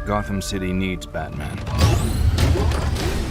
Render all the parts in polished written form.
Gotham City needs Batman.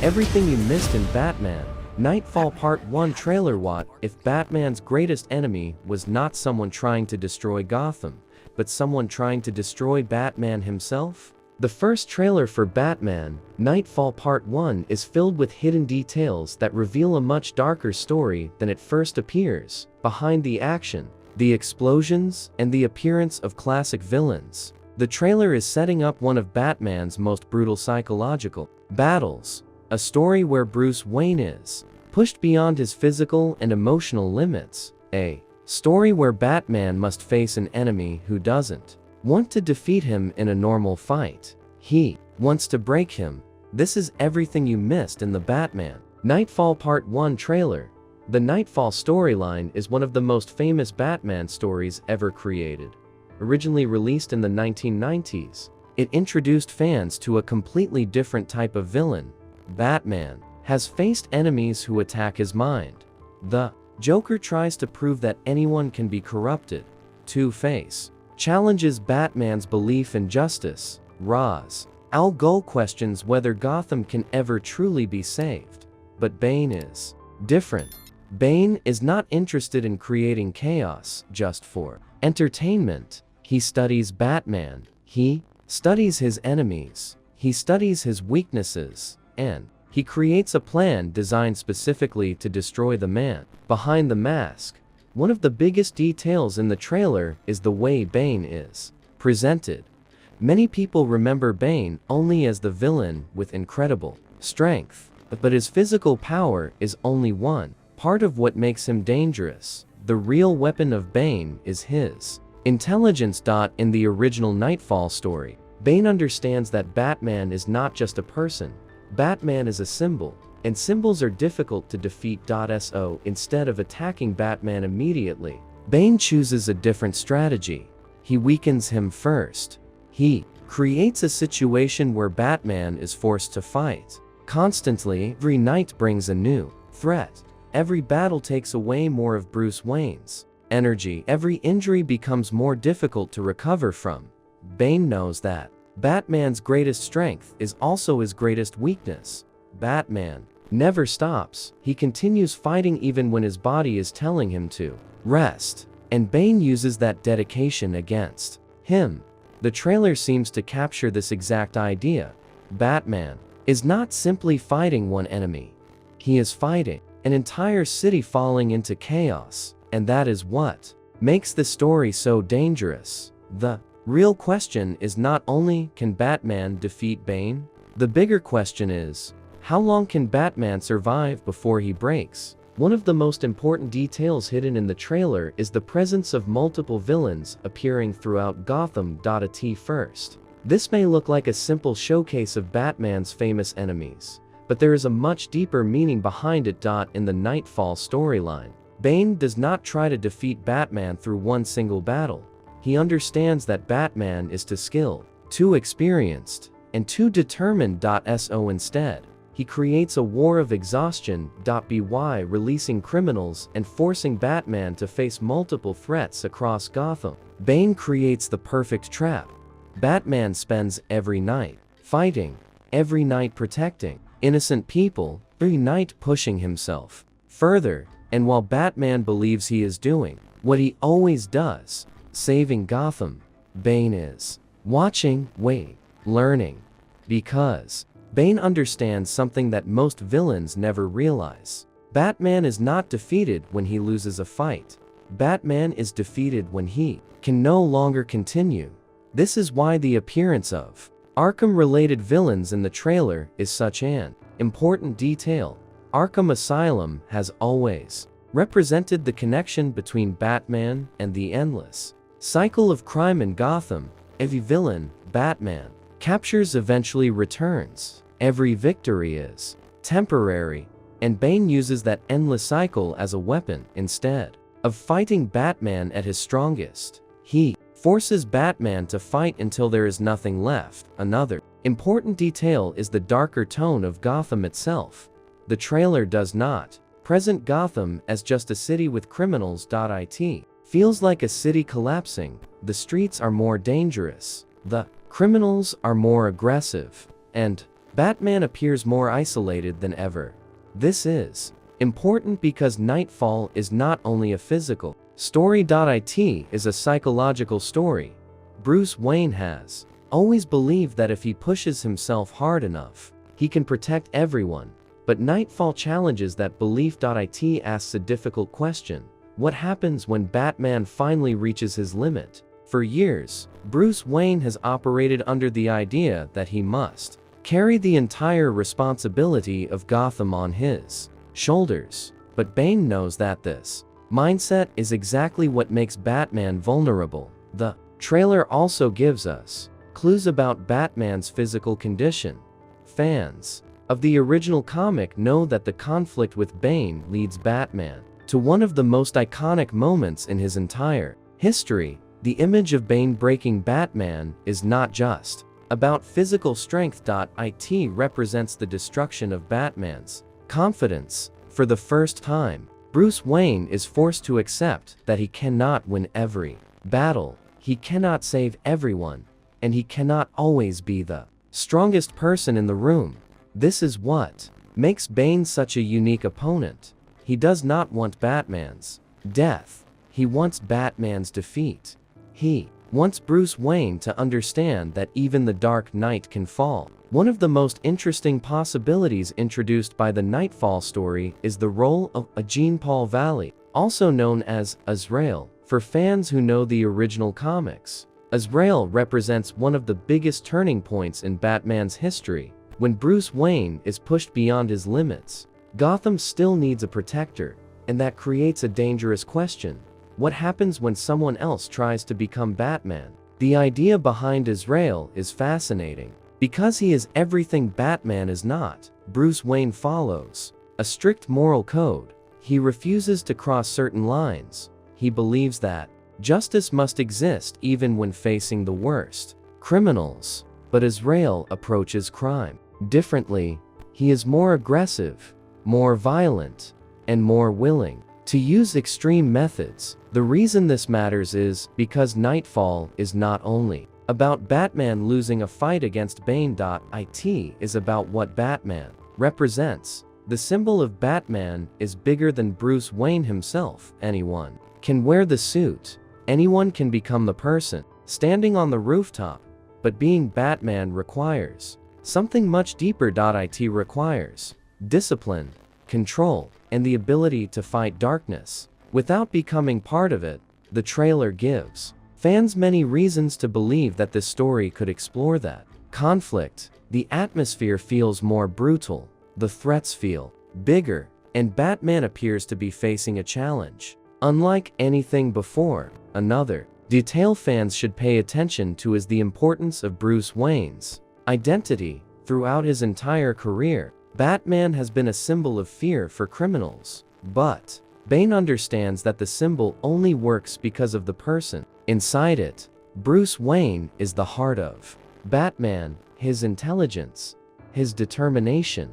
Everything you missed in Batman Knightfall Part 1 trailer. What if Batman's greatest enemy was not someone trying to destroy Gotham, but someone trying to destroy Batman himself? The first trailer for Batman Knightfall Part 1 is filled with hidden details that reveal a much darker story than it first appears. Behind the action, the explosions, and the appearance of classic villains, the trailer is setting up one of Batman's most brutal psychological battles. A story where Bruce Wayne is pushed beyond his physical and emotional limits. A story where Batman must face an enemy who doesn't want to defeat him in a normal fight. He wants to break him. This is everything you missed in the Batman Knightfall Part 1 trailer. The Knightfall storyline is one of the most famous Batman stories ever created. Originally released in the 1990s, it introduced fans to a completely different type of villain. Batman has faced enemies who attack his mind. The Joker tries to prove that anyone can be corrupted. Two-Face challenges Batman's belief in justice. Ra's al Ghul questions whether Gotham can ever truly be saved. But Bane is different. Bane is not interested in creating chaos just for entertainment. He studies Batman. He studies his enemies. He studies his weaknesses. And he creates a plan designed specifically to destroy the man behind the mask. One of the biggest details in the trailer is the way Bane is presented. Many people remember Bane only as the villain with incredible strength, but his physical power is only one part of what makes him dangerous. The real weapon of Bane is his intelligence. In the original Knightfall story, Bane understands that Batman is not just a person. Batman is a symbol, and symbols are difficult to defeat. So instead of attacking Batman immediately, Bane chooses a different strategy. He weakens him first. He creates a situation where Batman is forced to fight constantly. Every night brings a new threat. Every battle takes away more of Bruce Wayne's energy. Every injury becomes more difficult to recover from. Bane knows that Batman's greatest strength is also his greatest weakness. Batman never stops. He continues fighting even when his body is telling him to rest. And Bane uses that dedication against him. The trailer seems to capture this exact idea. Batman is not simply fighting one enemy. He is fighting an entire city falling into chaos. And that is what makes the story so dangerous. The real question is not only can Batman defeat Bane? The bigger question is, how long can Batman survive before he breaks? One of the most important details hidden in the trailer is the presence of multiple villains appearing throughout Gotham. At first, this may look like a simple showcase of Batman's famous enemies, but there is a much deeper meaning behind it. In the Knightfall storyline, Bane does not try to defeat Batman through one single battle. He understands that Batman is too skilled, too experienced, and too determined. So instead, he creates a war of exhaustion. By releasing criminals and forcing Batman to face multiple threats across Gotham, Bane creates the perfect trap. Batman spends every night fighting, every night protecting innocent people, every night pushing himself further. And while Batman believes he is doing what he always does, saving Gotham, Bane is watching, learning. Because Bane understands something that most villains never realize. Batman is not defeated when he loses a fight. Batman is defeated when he can no longer continue. This is why the appearance of Arkham-related villains in the trailer is such an important detail. Arkham Asylum has always represented the connection between Batman and the endless cycle of crime in Gotham. Every villain Batman captures eventually returns. Every victory is temporary, and Bane uses that endless cycle as a weapon. Instead of fighting Batman at his strongest, he forces Batman to fight until there is nothing left. Another important detail is the darker tone of Gotham itself. The trailer does not present Gotham as just a city with criminals. It feels like a city collapsing. The streets are more dangerous. The Criminals are more aggressive, and Batman appears more isolated than ever. This is important because Knightfall is not only a physical story. It is a psychological story. Bruce Wayne has always believed that if he pushes himself hard enough, he can protect everyone. But Knightfall challenges that belief. It asks a difficult question. What happens when Batman finally reaches his limit? For years, Bruce Wayne has operated under the idea that he must carry the entire responsibility of Gotham on his shoulders. But Bane knows that this mindset is exactly what makes Batman vulnerable. The trailer also gives us clues about Batman's physical condition. Fans of the original comic know that the conflict with Bane leads Batman to one of the most iconic moments in his entire history. The image of Bane breaking Batman is not just about physical strength. It represents the destruction of Batman's confidence. For the first time, Bruce Wayne is forced to accept that he cannot win every battle, he cannot save everyone, and he cannot always be the strongest person in the room. This is what makes Bane such a unique opponent. He does not want Batman's death, he wants Batman's defeat. He wants Bruce Wayne to understand that even the Dark Knight can fall. One of the most interesting possibilities introduced by the Knightfall story is the role of Jean-Paul Valley, also known as Azrael. For fans who know the original comics, Azrael represents one of the biggest turning points in Batman's history. When Bruce Wayne is pushed beyond his limits, Gotham still needs a protector, and that creates a dangerous question. What happens when someone else tries to become Batman? The idea behind Azrael is fascinating. Because he is everything Batman is not, Bruce Wayne follows a strict moral code. He refuses to cross certain lines. He believes that justice must exist even when facing the worst criminals. But Azrael approaches crime differently. He is more aggressive, more violent, and more willing to use extreme methods. The reason this matters is because Knightfall is not only about Batman losing a fight against Bane. It is about what Batman represents. The symbol of Batman is bigger than Bruce Wayne himself. Anyone can wear the suit. Anyone can become the person standing on the rooftop. But being Batman requires something much deeper. It requires discipline, control, and the ability to fight darkness without becoming part of it. The trailer gives fans many reasons to believe that this story could explore that conflict. The atmosphere feels more brutal, the threats feel bigger, and Batman appears to be facing a challenge unlike anything before. Another detail fans should pay attention to is the importance of Bruce Wayne's identity. Throughout his entire career, Batman has been a symbol of fear for criminals. But Bane understands that the symbol only works because of the person inside it. Bruce Wayne is the heart of Batman, his intelligence, his determination,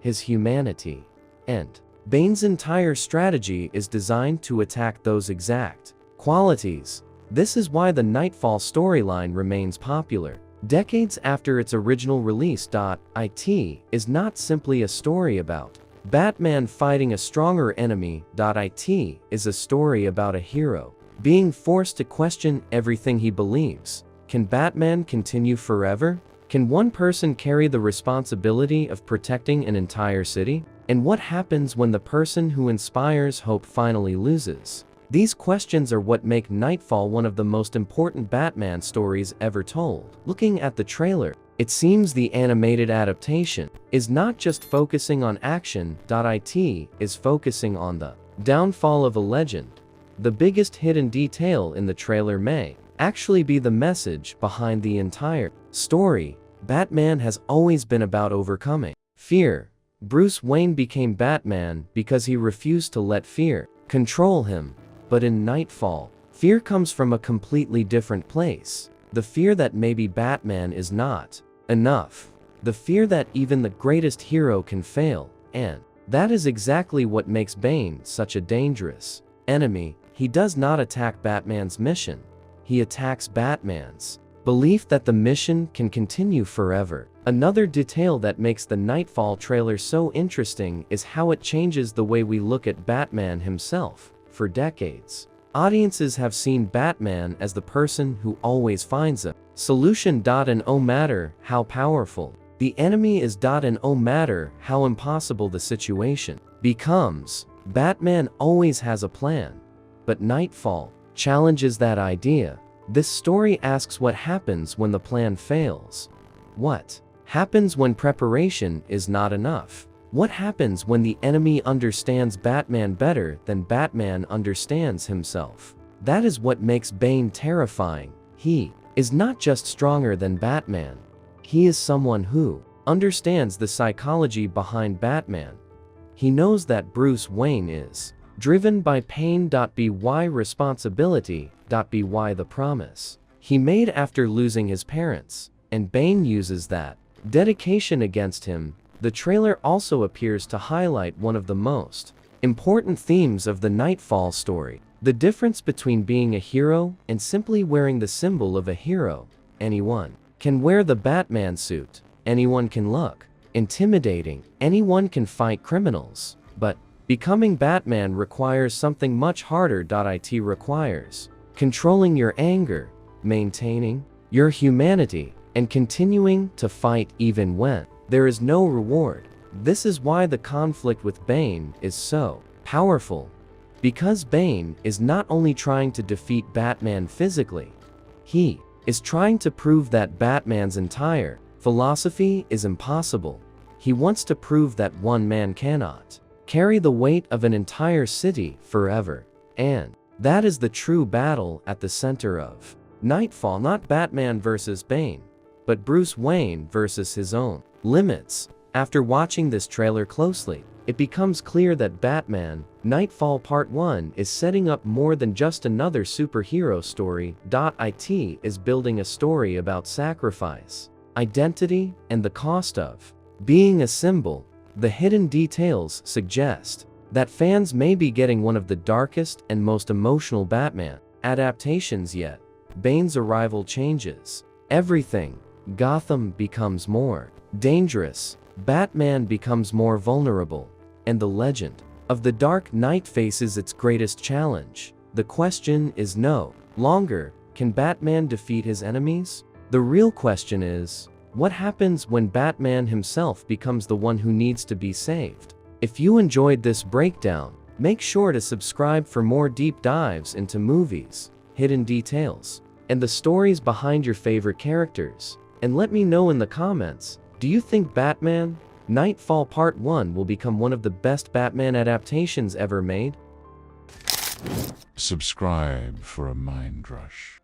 his humanity. And Bane's entire strategy is designed to attack those exact qualities. This is why the Knightfall storyline remains popular decades after its original release. It is not simply a story about Batman fighting a stronger enemy. It is a story about a hero being forced to question everything he believes. Can Batman continue forever? Can one person carry the responsibility of protecting an entire city? And what happens when the person who inspires hope finally loses? These questions are what make Knightfall one of the most important Batman stories ever told. Looking at the trailer, it seems the animated adaptation is not just focusing on action. It is focusing on the downfall of a legend. The biggest hidden detail in the trailer may actually be the message behind the entire story. Batman has always been about overcoming fear. Bruce Wayne became Batman because he refused to let fear control him. But in Knightfall, fear comes from a completely different place. The fear that maybe Batman is not enough. The fear that even the greatest hero can fail. And that is exactly what makes Bane such a dangerous enemy. He does not attack Batman's mission. He attacks Batman's belief that the mission can continue forever. Another detail that makes the Knightfall trailer so interesting is how it changes the way we look at Batman himself. For decades, audiences have seen Batman as the person who always finds a solution. And no matter how powerful the enemy is, and no matter how impossible the situation becomes, Batman always has a plan. But Knightfall challenges that idea. This story asks what happens when the plan fails. What happens when preparation is not enough? What happens when the enemy understands Batman better than Batman understands himself? That is what makes Bane terrifying. He is not just stronger than Batman. He is someone who understands the psychology behind Batman. He knows that Bruce Wayne is driven by pain. By responsibility. By the promise he made after losing his parents, and Bane uses that dedication against him. The trailer also appears to highlight one of the most important themes of the Knightfall story: the difference between being a hero and simply wearing the symbol of a hero. Anyone can wear the Batman suit, anyone can look intimidating, anyone can fight criminals, but becoming Batman requires something much harder. It requires controlling your anger, maintaining your humanity, and continuing to fight even when there is no reward. This is why the conflict with Bane is so powerful. Because Bane is not only trying to defeat Batman physically, he is trying to prove that Batman's entire philosophy is impossible. He wants to prove that one man cannot carry the weight of an entire city forever. And that is the true battle at the center of Knightfall. Not Batman versus Bane, but Bruce Wayne versus his own limits. After watching this trailer closely, it becomes clear that Batman Knightfall Part 1 is setting up more than just another superhero story. It is building a story about sacrifice, identity, and the cost of being a symbol. The hidden details suggest that fans may be getting one of the darkest and most emotional Batman adaptations yet. Bane's arrival changes everything. Gotham becomes more dangerous, Batman becomes more vulnerable, and the legend of the Dark Knight faces its greatest challenge. The question is no longer, can Batman defeat his enemies? The real question is, what happens when Batman himself becomes the one who needs to be saved? If you enjoyed this breakdown, make sure to subscribe for more deep dives into movies, hidden details, and the stories behind your favorite characters. And let me know in the comments, do you think Batman Knightfall Part 1 will become one of the best Batman adaptations ever made? Subscribe for a mind rush.